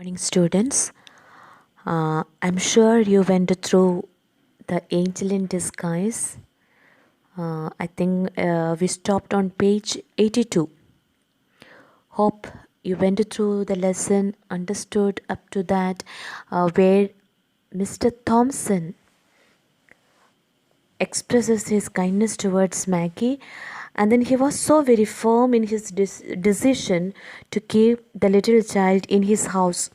Morning, students. I'm sure you went through the angel in disguise. I think we stopped on page 82. Hope you went through the lesson, understood up to that, where Mr. Thompson expresses his kindness towards Maggie, and then he was so very firm in his decision to keep the little child in his house.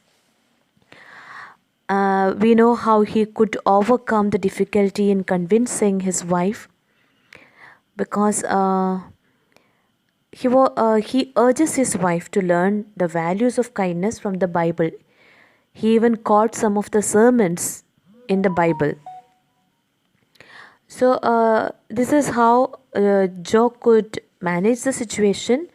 We know how he could overcome the difficulty in convincing his wife because he urges his wife to learn the values of kindness from the Bible. He even quotes some of the sermons in the Bible. So this is how Joe could manage the situation.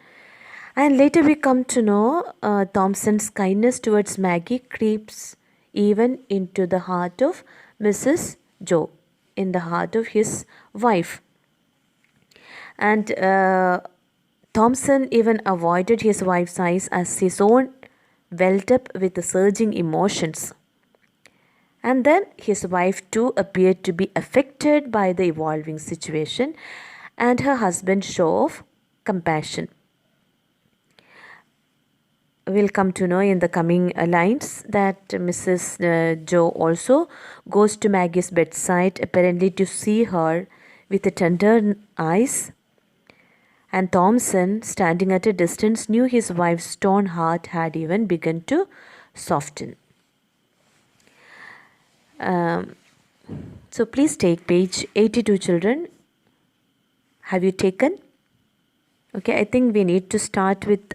And later we come to know Thompson's kindness towards Maggie creeps even into the heart of Mrs. Joe, in the heart of his wife. And Thompson even avoided his wife's eyes as his own welled up with the surging emotions. And then his wife too appeared to be affected by the evolving situation and her husband's show of compassion. We'll come to know in the coming lines that Mrs. Joe also goes to Maggie's bedside, apparently to see her with tender eyes. And Thompson, standing at a distance, knew his wife's stone heart had even begun to soften. So please take page 82, children. Have you taken? Okay, I think we need to start with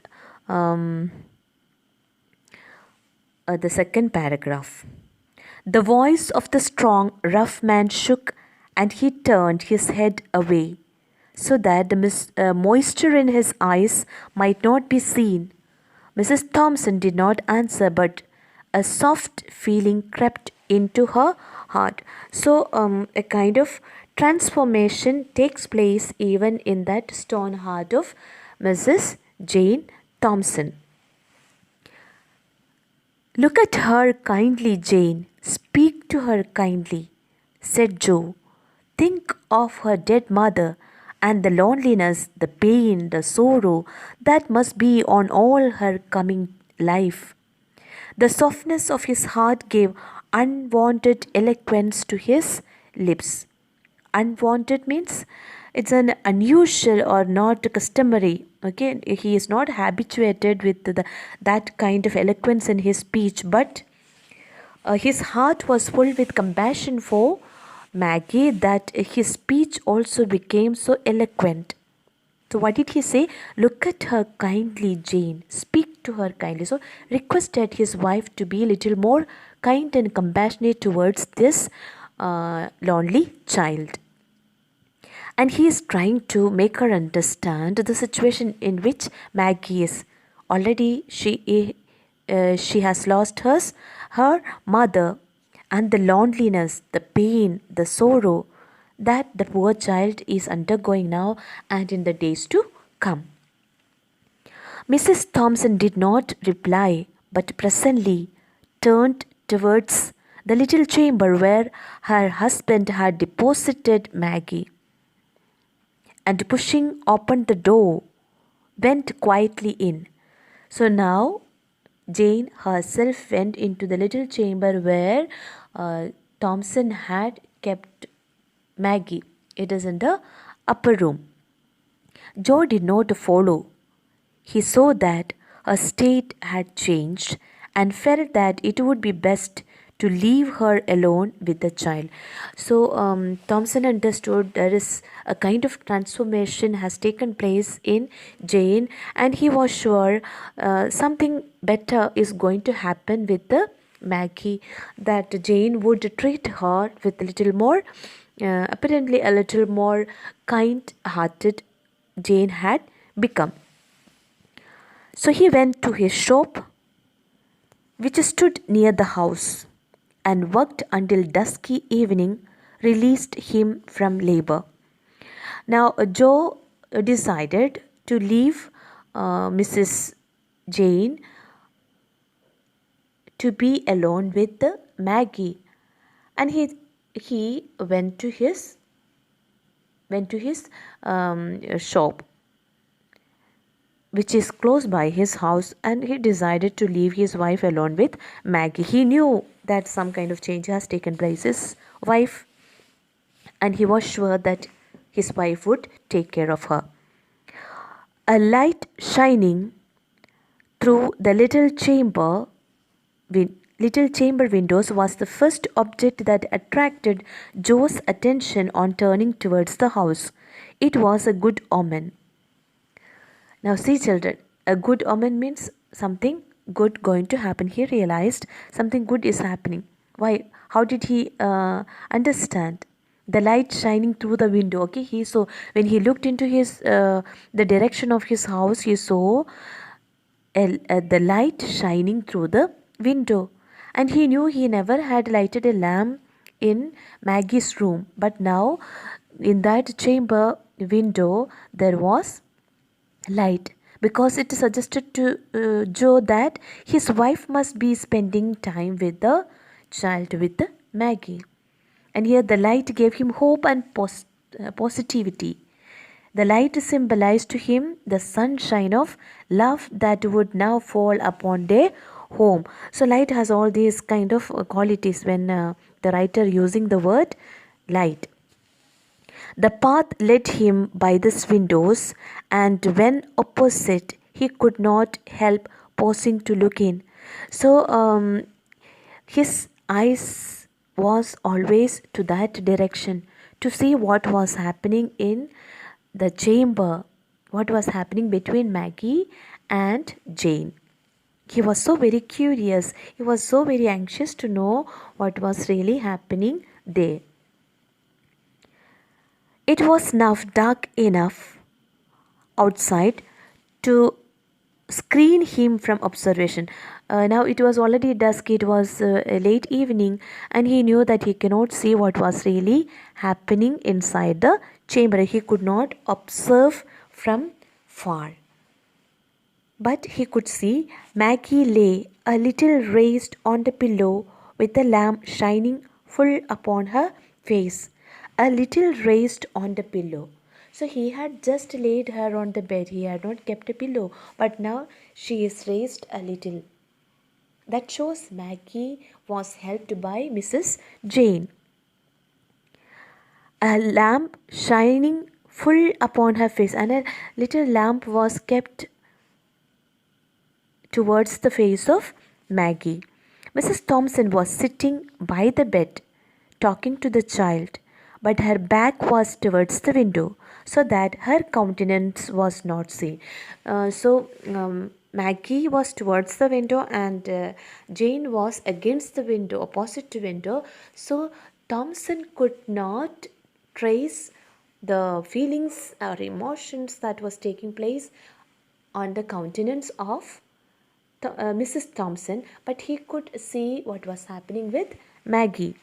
the second paragraph. The voice of the strong, rough man shook, and he turned his head away, so that the moisture in his eyes might not be seen. Mrs. Thompson did not answer, but a soft feeling crept into her heart. So a kind of transformation takes place even in that stone heart of Mrs. Jane Thompson. Look at her kindly, Jane. Speak to her kindly, said Joe. Think of her dead mother and the loneliness, the pain, the sorrow that must be on all her coming life. The softness of his heart gave unwanted eloquence to his lips. Unwanted means it's an unusual or not customary. Okay, he is not habituated with that kind of eloquence in his speech, but his heart was full with compassion for Maggie, that his speech also became so eloquent. So what did he say? Look at her kindly, Jane. Speak to her kindly. So requested his wife to be a little more kind and compassionate towards this lonely child. And he is trying to make her understand the situation in which Maggie is. Already she has lost her mother, and the loneliness, the pain, the sorrow that the poor child is undergoing now and in the days to come. Mrs. Thompson did not reply, but presently turned towards the little chamber where her husband had deposited Maggie, and pushing open the door, went quietly in. So now Jane herself went into the little chamber where Thompson had kept Maggie. It is in the upper room. Joe did not follow. He saw that her state had changed and felt that it would be best to leave her alone with the child. So Thompson understood there is a kind of transformation has taken place in Jane, and he was sure something better is going to happen with the Maggie, that Jane would treat her with a little more, apparently a little more kind-hearted Jane had become. So he went to his shop, which stood near the house, and worked until dusky evening released him from labor. Now Joe decided to leave Mrs. Jane to be alone with Maggie, and he went to his shop, which is close by his house, and he decided to leave his wife alone with Maggie. He knew that some kind of change has taken place his wife, and he was sure that his wife would take care of her. A light shining through the little chamber windows was the first object that attracted Joe's attention on turning towards the house. It was a good omen. Now see children, a good omen means something good going to happen. He realized something good is happening. Why? How did he understand? The light shining through the window. Okay, he saw when he looked into the direction of his house. He saw the light shining through the window, and he knew he never had lighted a lamp in Maggie's room. But now, in that chamber window, there was light, because it suggested to Joe that his wife must be spending time with the child, with Maggie. And here the light gave him hope and positivity. The light symbolized to him the sunshine of love that would now fall upon their home. So light has all these kind of qualities when the writer using the word light. The path led him by these windows, and when opposite, he could not help pausing to look in. So his eyes was always to that direction to see what was happening in the chamber, what was happening between Maggie and Jane. He was so very curious, he was so very anxious to know what was really happening there. It was now dark enough outside to screen him from observation. Now it was already dusk, it was a late evening, and he knew that he cannot see what was really happening inside the chamber. He could not observe from far. But he could see Maggie lay a little raised on the pillow with the lamp shining full upon her face. A little raised on the pillow. So he had just laid her on the bed. He had not kept a pillow, but now she is raised a little. That shows Maggie was helped by Mrs. Jane. A lamp shining full upon her face, and a little lamp was kept towards the face of Maggie. Mrs. Thompson was sitting by the bed, talking to the child, but her back was towards the window, so that her countenance was not seen. Maggie was towards the window, and Jane was against the window, opposite to window. So Thompson could not trace the feelings or emotions that was taking place on the countenance of Mrs. Thompson, but he could see what was happening with Maggie.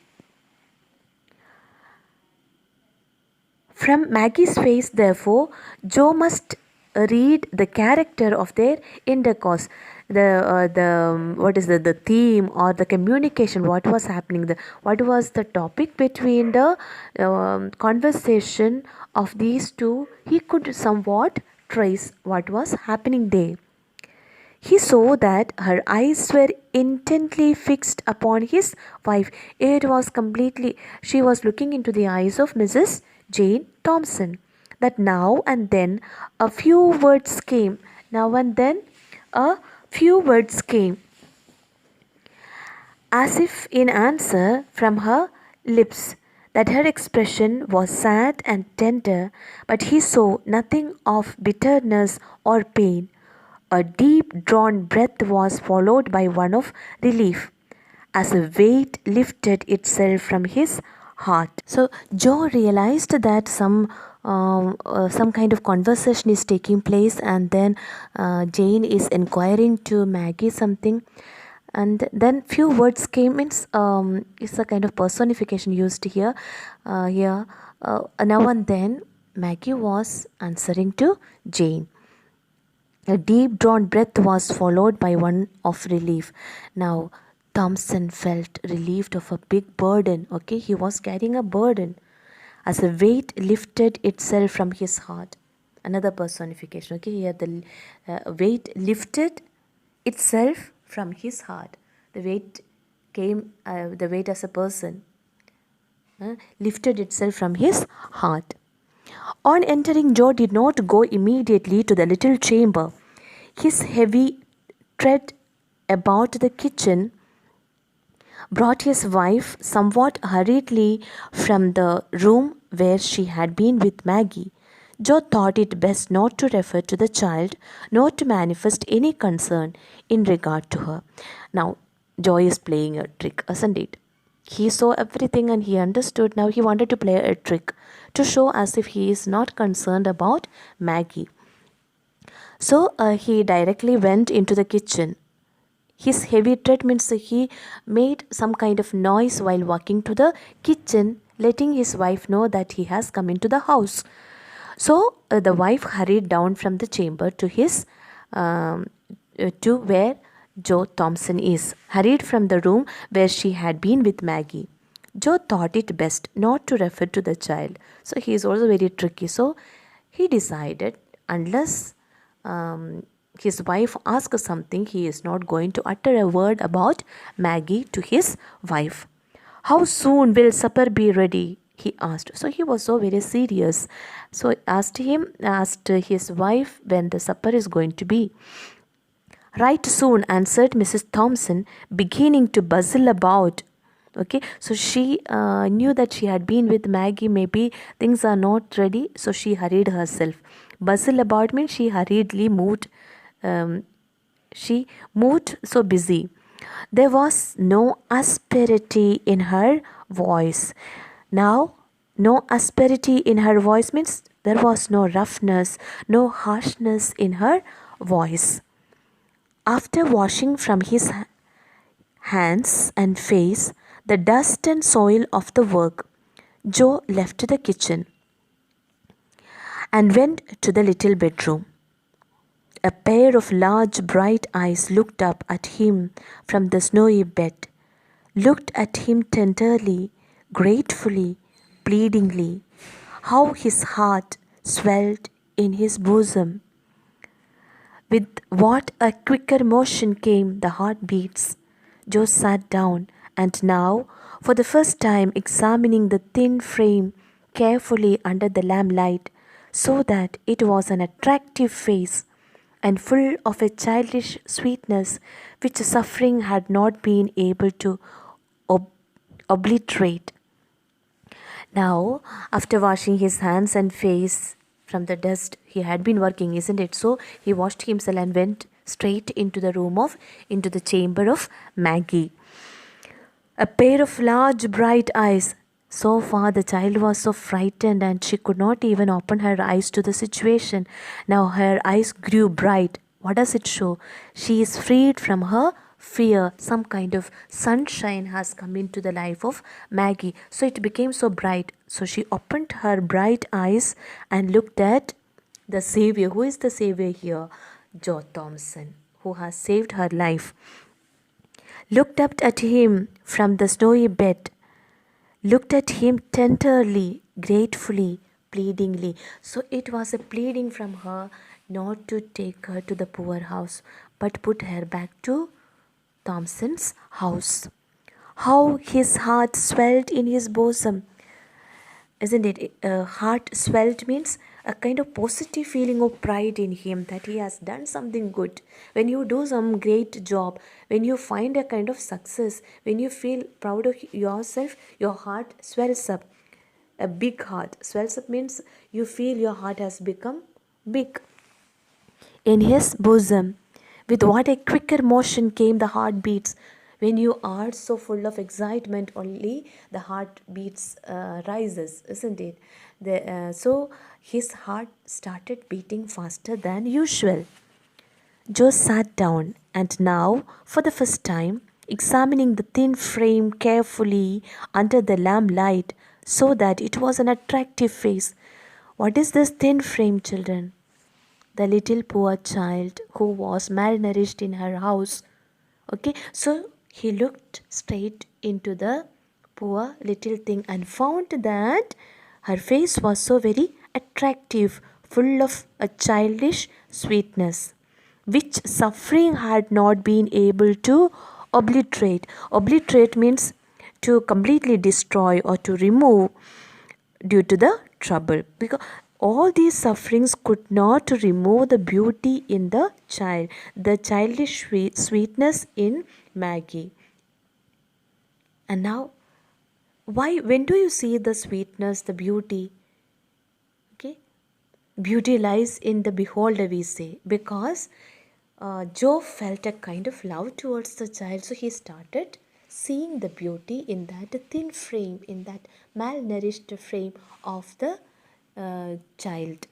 From Maggie's face, therefore, Joe must read the character of their intercourse, the theme or the communication, what was happening, what was the topic between the conversation of these two. He could somewhat trace what was happening there. He saw that her eyes were intently fixed upon his wife. She was looking into the eyes of Mrs. Jane Thompson. That now and then a few words came. As if in answer from her lips. That her expression was sad and tender, but he saw nothing of bitterness or pain. A deep drawn breath was followed by one of relief, as a weight lifted itself from his heart. So Joe realized that some kind of conversation is taking place, and then Jane is inquiring to Maggie something, and then few words came. It's a kind of personification used here. Now and then Maggie was answering to Jane. A deep drawn breath was followed by one of relief. Now Thompson felt relieved of a big burden. Okay, he was carrying a burden as a weight lifted itself from his heart. Another personification. Okay, here the weight lifted itself from his heart. The weight came, the weight as a person lifted itself from his heart. On entering, Joe did not go immediately to the little chamber. His heavy tread about the kitchen brought his wife somewhat hurriedly from the room where she had been with Maggie. Joe thought it best not to refer to the child, nor to manifest any concern in regard to her. Now, Joe is playing a trick, isn't it? He saw everything and he understood. Now he wanted to play a trick to show as if he is not concerned about Maggie. So he directly went into the kitchen. His heavy tread means he made some kind of noise while walking to the kitchen, letting his wife know that he has come into the house. So the wife hurried down from the chamber to his to where Joe Thompson is, hurried from the room where she had been with Maggie. Joe thought it best not to refer to the child. So he is also very tricky. So he decided, unless his wife asks something, he is not going to utter a word about Maggie to his wife. How soon will supper be ready? He asked. So he was so very serious. So asked his wife when the supper is going to be. Right soon, answered Mrs. Thompson, beginning to bustle about. Okay, so she knew that she had been with Maggie, maybe things are not ready, so she hurried herself. Bustle about means she hurriedly moved. She moved so busy. There was no asperity in her voice. Now, no asperity in her voice means there was no roughness, no harshness in her voice. After washing from his hands and face the dust and soil of the work, Joe left the kitchen and went to the little bedroom. A pair of large bright eyes looked up at him from the snowy bed, looked at him tenderly, gratefully, pleadingly. How his heart swelled in his bosom. With what a quicker motion came the heartbeats. Joe sat down and now, for the first time, examining the thin frame carefully under the lamplight, saw that it was an attractive face and full of a childish sweetness which suffering had not been able to obliterate. Now, after washing his hands and face from the dust, he had been working, isn't it? So he washed himself and went straight into the chamber of Maggie. A pair of large bright eyes. So far the child was so frightened and she could not even open her eyes to the situation. Now her eyes grew bright. What does it show? She is freed from her fear. Some kind of sunshine has come into the life of Maggie. So it became so bright. So she opened her bright eyes and looked at the Savior. Who is the Savior here? Joe Thompson, who has saved her life. Looked up at him from the snowy bed, looked at him tenderly, gratefully, pleadingly. So it was a pleading from her not to take her to the poorhouse, but put her back to Thompson's house. How his heart swelled in his bosom. Isn't it? Heart swelled means a kind of positive feeling of pride in him that he has done something good. When you do some great job, when you find a kind of success, when you feel proud of yourself, your heart swells up. A big heart swells up means you feel your heart has become big. In his bosom, with what a quicker motion came the heartbeats. When you are so full of excitement, only the heart beats rises, isn't it? So his heart started beating faster than usual. Joe sat down and now, for the first time, examining the thin frame carefully under the lamplight, saw that it was an attractive face. What is this thin frame, children? The little poor child who was malnourished in her house. Okay, so He looked straight into the poor little thing and found that her face was so very attractive, full of a childish sweetness, which suffering had not been able to obliterate. Obliterate means to completely destroy or to remove due to the trouble, because all these sufferings could not remove the beauty in the child, the childish sweetness in Maggie. And now, why, when do you see the sweetness, the beauty? Okay, beauty lies in the beholder, we say, because Joe felt a kind of love towards the child, so he started seeing the beauty in that thin frame, in that malnourished frame of the child.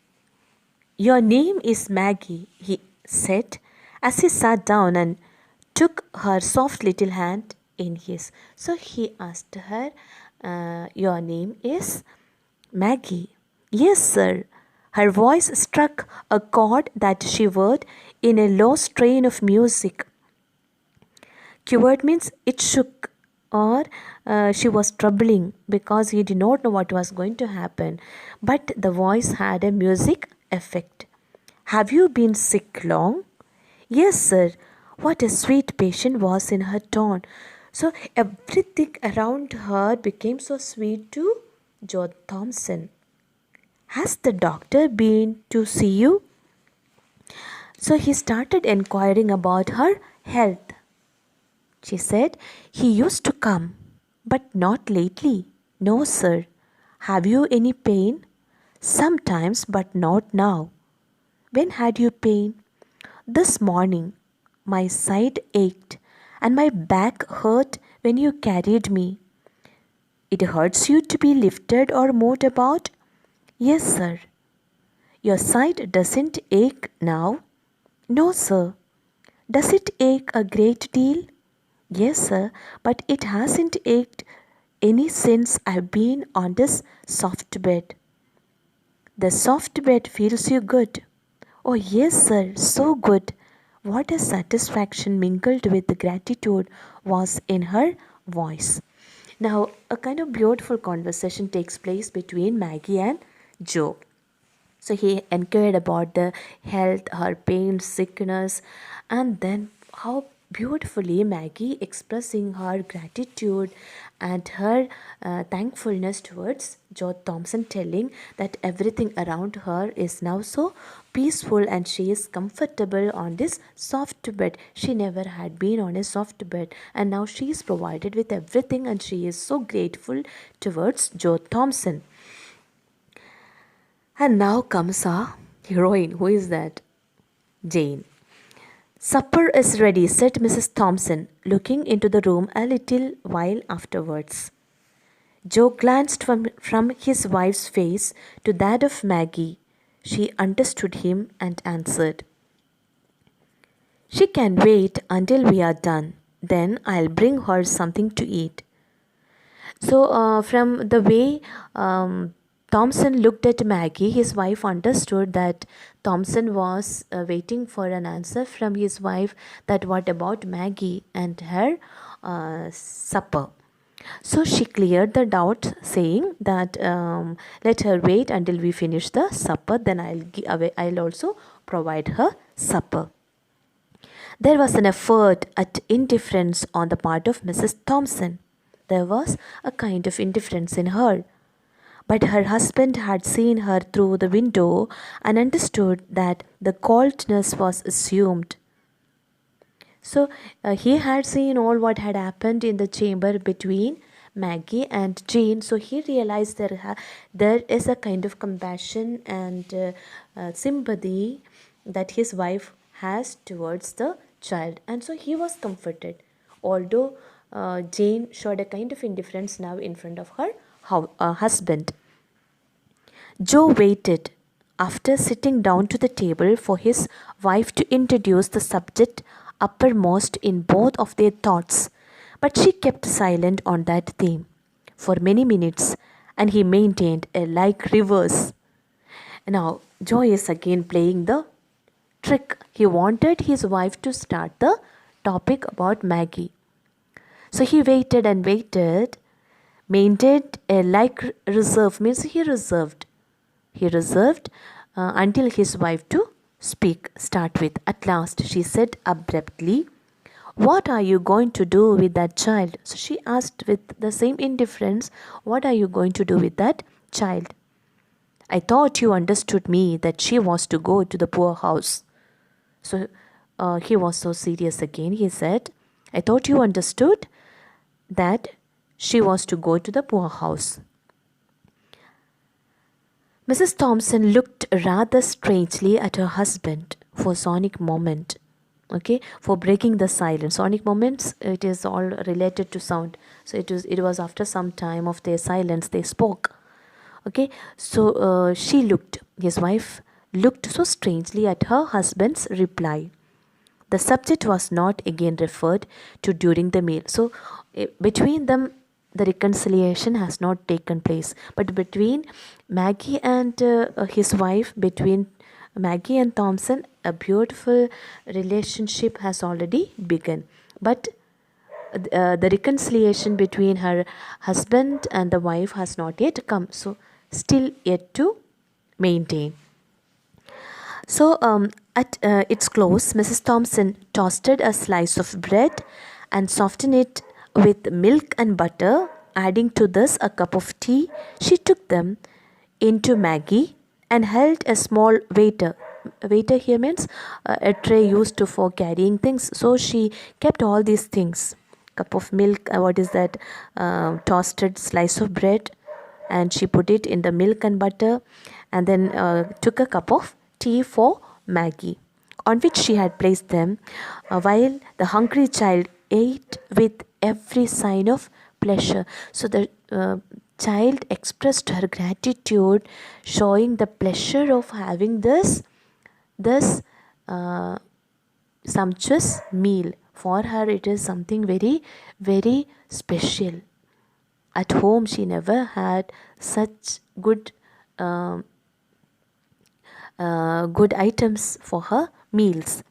Your name is Maggie, he said as he sat down and took her soft little hand in his. So he asked her, your name is Maggie. Yes, sir. Her voice struck a chord that shivered in a low strain of music. Quivered means it shook, or she was troubling because he did not know what was going to happen. But the voice had a music effect. Have you been sick long? Yes, sir. What a sweet patient was in her tone. So everything around her became so sweet to Joe Thompson. Has the doctor been to see you? So he started inquiring about her health. She said, he used to come, but not lately. No, sir. Have you any pain? Sometimes, but not now. When had you pain? This morning. My side ached and my back hurt when you carried me. It hurts you to be lifted or moved about? Yes, sir. Your side doesn't ache now? No, sir. Does it ache a great deal? Yes, sir, but it hasn't ached any since I've been on this soft bed. The soft bed feels you good. Oh, yes, sir, so good. What a satisfaction mingled with gratitude was in her voice. Now, a kind of beautiful conversation takes place between Maggie and Joe. So he inquired about the health, her pain, sickness, and then how beautifully Maggie expressing her gratitude and her thankfulness towards Joe Thompson, telling that everything around her is now so peaceful and she is comfortable on this soft bed. She never had been on a soft bed, and now she is provided with everything, and she is so grateful towards Joe Thompson. And now comes our heroine. Who is that? Jane. Supper is ready, said Mrs. Thompson, looking into the room a little while afterwards. Joe glanced from his wife's face to that of Maggie. She understood him and answered, she can wait until we are done. Then I'll bring her something to eat. So, from the way Thompson looked at Maggie, his wife understood that Thompson was waiting for an answer from his wife, that what about Maggie and her supper. So she cleared the doubt, saying that let her wait until we finish the supper, then I'll also provide her supper. There was an effort at indifference on the part of Mrs. Thompson. There was a kind of indifference in her. But her husband had seen her through the window and understood that the coldness was assumed. So he had seen all what had happened in the chamber between Maggie and Jane. So he realized there is a kind of compassion and sympathy that his wife has towards the child, and so he was comforted. Although Jane showed a kind of indifference now in front of her husband. Joe waited, after sitting down to the table, for his wife to introduce the subject uppermost in both of their thoughts, but she kept silent on that theme for many minutes, and he maintained a like reverse. Now, Joe is again playing the trick. He wanted his wife to start the topic about Maggie. So he waited and waited, maintained a like reserve, means he reserved. He reserved until his wife to start with. At last, she said abruptly, "What are you going to do with that child?" So she asked with the same indifference, "What are you going to do with that child?" "I thought you understood me that she was to go to the poorhouse." So he was so serious again. He said, "I thought you understood that she was to go to the poorhouse." Mrs. Thompson looked rather strangely at her husband for sonic moment. Okay, for breaking the silence. Sonic moments, it is all related to sound. So it was after some time of their silence they spoke. Okay, so his wife looked so strangely at her husband's reply. The subject was not again referred to during the meal. So between them, the reconciliation has not taken place. But between Maggie and his wife, between Maggie and Thompson, a beautiful relationship has already begun. But the reconciliation between her husband and the wife has not yet come. So still yet to maintain. So at its close, Mrs. Thompson toasted a slice of bread and softened it with milk and butter. Adding to this a cup of tea, she took them into Maggie and held a small waiter. Waiter here means a tray used for carrying things. So she kept all these things. Cup of milk, what is that? Toasted slice of bread, and she put it in the milk and butter, and then took a cup of tea for Maggie, on which she had placed them, while the hungry child ate with every sign of pleasure. So the child expressed her gratitude, showing the pleasure of having this sumptuous meal. For her, it is something very, very special. At home, she never had such good good items for her meals.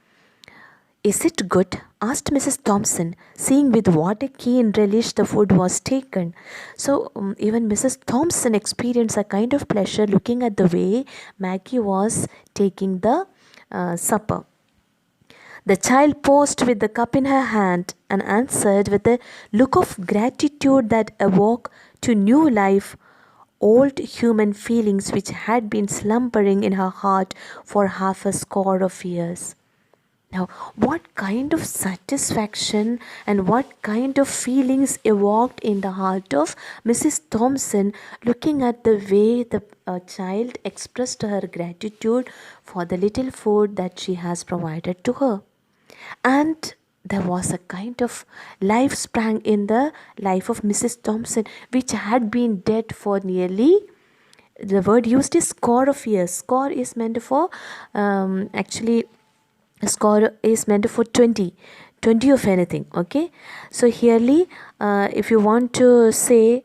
"Is it good?" asked Mrs. Thompson, seeing with what a keen relish the food was taken. So even Mrs. Thompson experienced a kind of pleasure looking at the way Maggie was taking the supper. The child paused with the cup in her hand and answered with a look of gratitude that awoke to new life old human feelings which had been slumbering in her heart for half a score of years. Now, what kind of satisfaction and what kind of feelings evoked in the heart of Mrs. Thompson looking at the way the child expressed her gratitude for the little food that she has provided to her. And there was a kind of life sprang in the life of Mrs. Thompson, which had been dead for nearly, the word used is score of years. Score is meant for, actually, score is meant for 20 of anything. Okay, so herely, if you want to say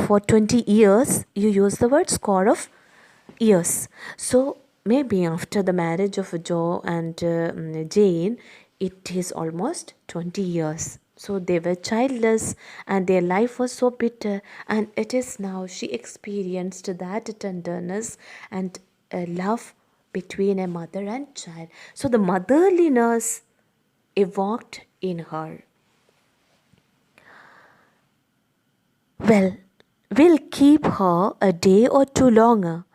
for 20 years, you use the word score of years. So maybe after the marriage of Joe and Jane, it is almost 20 years. So they were childless and their life was so bitter, and it is now she experienced that tenderness and love between a mother and child. So the motherliness evoked in her. "Well, we'll keep her a day or two longer.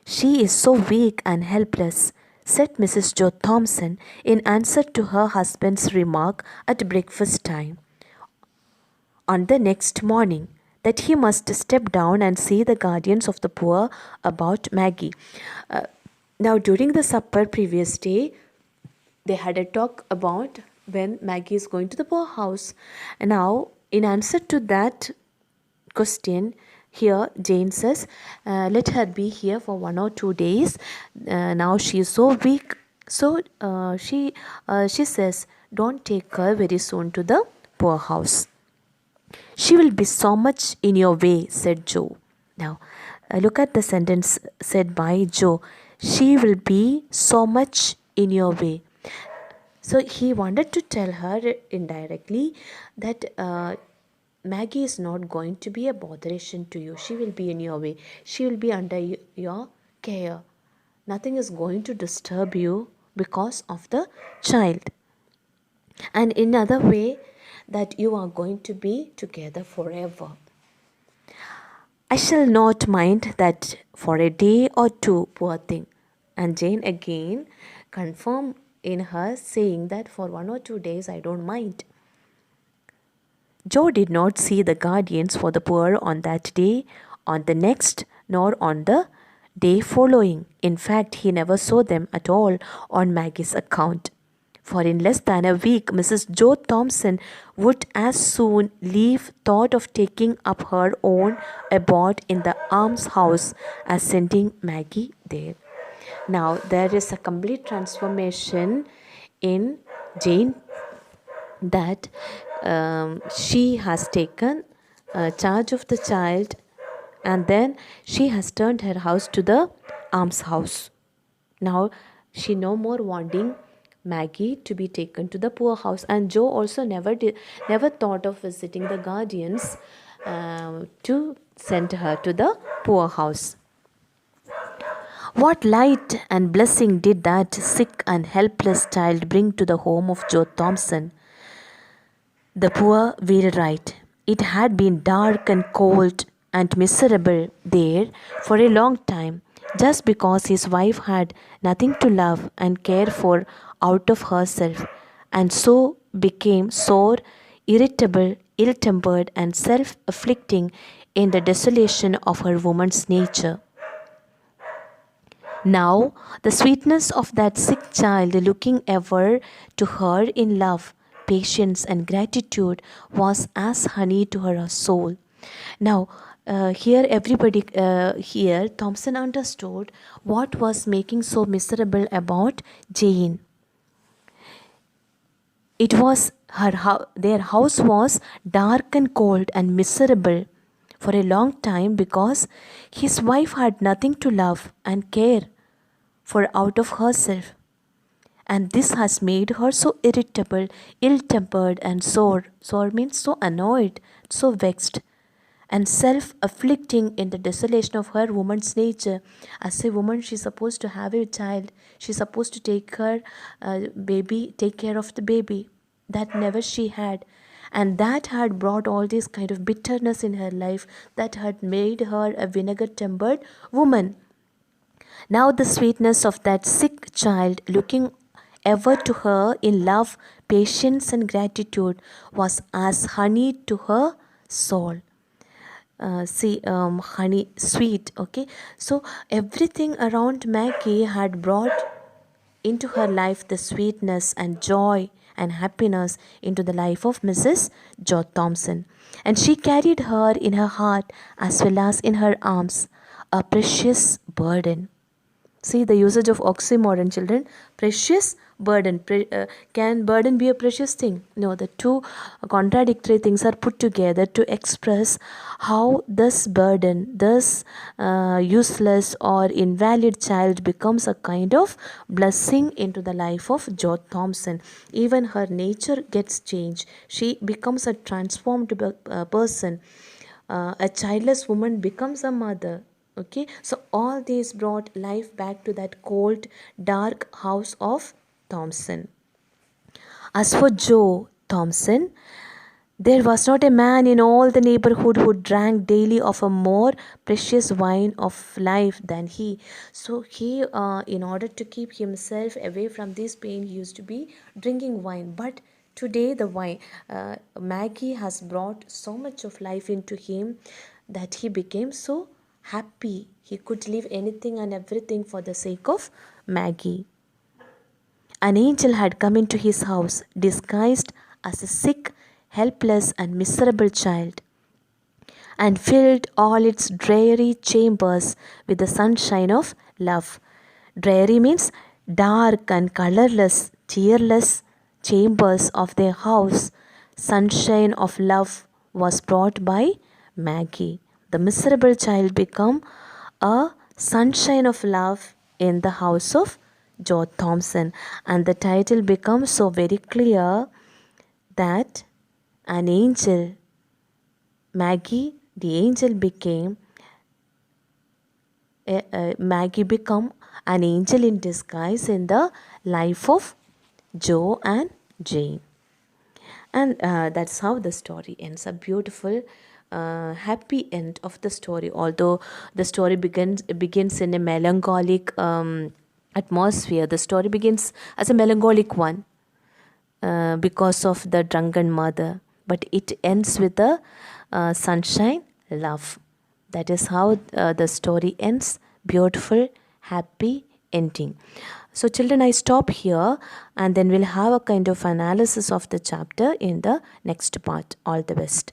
She is so weak and helpless," said Mrs. Joe Thompson in answer to her husband's remark at breakfast time on the next morning that he must step down and see the guardians of the poor about Maggie. Now, during the supper previous day, they had a talk about when Maggie is going to the poorhouse. And now, in answer to that question, here Jane says, let her be here for 1 or 2 days. Now she is so weak. So she says, don't take her very soon to the poorhouse. "She will be so much in your way," said Joe. Now look at the sentence said by Joe. She will be so much in your way. So he wanted to tell her indirectly that Maggie is not going to be a botheration to you. She will be in your way. She will be under your care. Nothing is going to disturb you because of the child. And in other way, that you are going to be together forever. I shall not mind that for a day or two, poor thing. And Jane again confirmed in her, saying that for 1 or 2 days I don't mind. Joe did not see the guardians for the poor on that day, on the next, nor on the day following. In fact, he never saw them at all on Maggie's account. For in less than a week, Mrs. Joe Thompson would as soon leave thought of taking up her own abode in the almshouse as sending Maggie there. Now, there is a complete transformation in Jane, that she has taken charge of the child, and then she has turned her house to the almshouse. Now she no more wanting Maggie to be taken to the poor house, and Joe also never thought of visiting the guardians to send her to the poor house. What light and blessing did that sick and helpless child bring to the home of Joe Thompson, the poor wheelwright? It had been dark and cold and miserable there for a long time, just because his wife had nothing to love and care for out of herself, and so became sore, irritable, ill tempered, and self afflicting in the desolation of her woman's nature. Now, the sweetness of that sick child looking ever to her in love, patience, and gratitude was as honey to her soul. Now, here Thompson understood what was making so miserable about Jane. It was their house was dark and cold and miserable for a long time because his wife had nothing to love and care for out of herself. And this has made her so irritable, ill tempered, and sore. Sore means so annoyed, so vexed, and self afflicting in the desolation of her woman's nature. As a woman, she's supposed to have a child, she's supposed to take her take care of the baby. That never she had. And that had brought all this kind of bitterness in her life, that had made her a vinegar tempered woman. Now the sweetness of that sick child looking ever to her in love, patience, and gratitude was as honey to her soul. Honey, sweet. Okay, so everything around Maggie had brought into her life the sweetness and joy and happiness into the life of Mrs. Joe Thompson. And she carried her in her heart as well as in her arms, a precious burden. See the usage of oxymoron, children. Precious burden. Can burden be a precious thing? No, the two contradictory things are put together to express how this burden, this useless or invalid child becomes a kind of blessing into the life of Joe Thompson. Even her nature gets changed. She becomes a transformed person. A childless woman becomes a mother. Okay, so all these brought life back to that cold, dark house of Thompson. As for Joe Thompson, there was not a man in all the neighborhood who drank daily of a more precious wine of life than he. So he, in order to keep himself away from this pain, he used to be drinking wine. But today, the wine, Maggie has brought so much of life into him that he became so happy. He could leave anything and everything for the sake of Maggie. An angel had come into his house, disguised as a sick, helpless, and miserable child, and filled all its dreary chambers with the sunshine of love. Dreary means dark and colorless, cheerless chambers of their house. Sunshine of love was brought by Maggie. The miserable child became a sunshine of love in the house of Joe Thompson, and the title becomes so very clear that an angel, Maggie, the angel became Maggie become an angel in disguise in the life of Joe and Jane. And that's how the story ends. A beautiful, happy end of the story. Although the story begins in a melancholic atmosphere, the story begins as a melancholic one because of the drunken mother, but it ends with a sunshine love. That is how the story ends. Beautiful, happy ending. So children, I stop here and then we'll have a kind of analysis of the chapter in the next part. All the best.